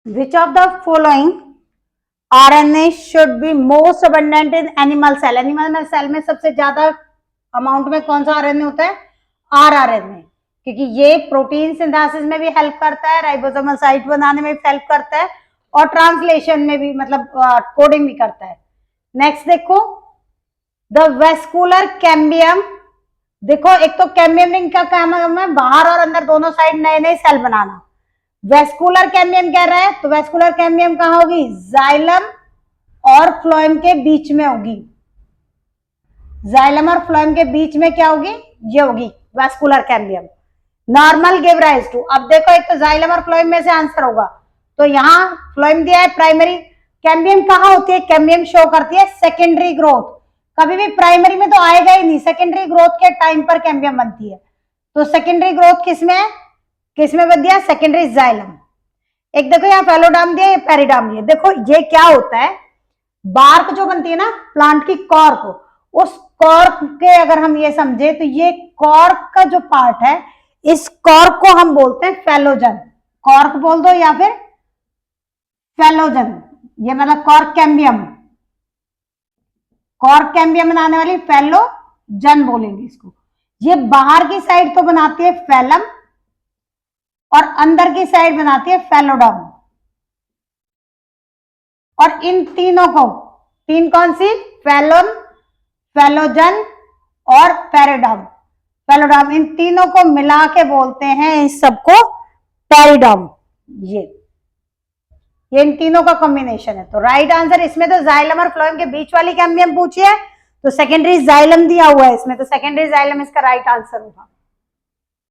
Which of the following RNA should be most abundant in animal cell? Animal cell में सबसे ज्यादा amount में कौन सा आरएनए होता है? आरआरएनए, क्योंकि ये प्रोटीन सिंथेसिस में भी हेल्प करता है, राइबोसोमल साइट बनाने में भी हेल्प करता है और ट्रांसलेशन में भी, मतलब कोडिंग भी करता है। नेक्स्ट देखो, द वेस्कुलर कैम्बियम। देखो, एक तो कैम्बियम रिंग का काम है बाहर और अंदर दोनों साइड नए नए सेल बनाना। वेस्कुलर कैम्बियम कह रहा है, तो वेस्कुलर कैम्बियम कहां होगी? जाइलम और फ्लोएम के बीच में होगी। जाइलम और फ्लोएम के बीच में क्या होगी? ये होगी vascular cambium. Normal give rise to, अब देखो एक तो जाइलम और फ्लोएम में से आंसर होगा, तो यहां फ्लोएम दिया है। प्राइमरी कैम्बियम कहां होती है? कैम्बियम शो करती है सेकेंडरी ग्रोथ, कभी भी प्राइमरी में तो आएगा ही नहीं, सेकेंडरी ग्रोथ के टाइम पर कैम्बियम बनती है। तो सेकेंडरी ग्रोथ किसमें है? किसमें बन दिया? Secondary xylem. एक देखो यहाँ फेलोडाम दिया, पेरिडाम दिया। देखो ये क्या होता है, बार्क जो बनती है ना प्लांट की, कॉर्क, उस कॉर्क के अगर हम ये समझे तो ये कॉर्क का जो पार्ट है, इस कॉर्क को हम बोलते हैं फेलोजन। कॉर्क बोल दो या फिर फेलोजन, ये मतलब कॉर्क कैम्बियम, कॉर्क कैम्बियम बनाने वाली फेलोजन बोलेंगे इसको। ये बाहर की साइड तो बनाती है फेलम और अंदर की साइड बनाती है फेलोडम। और इन तीनों को, तीन कौन सी? फेलम, फेलोजन और पेरिडम, फेलोडम, इन तीनों को मिला के बोलते हैं इस सबको पेरिडम। ये इन तीनों का कॉम्बिनेशन है। तो राइट आंसर इसमें तो जाइलम और फ्लोएम के बीच वाली कैम्बियम पूछी है, तो सेकेंडरी जाइलम दिया हुआ है इसमें, तो सेकेंडरी जाइलम इसका राइट आंसर होगा।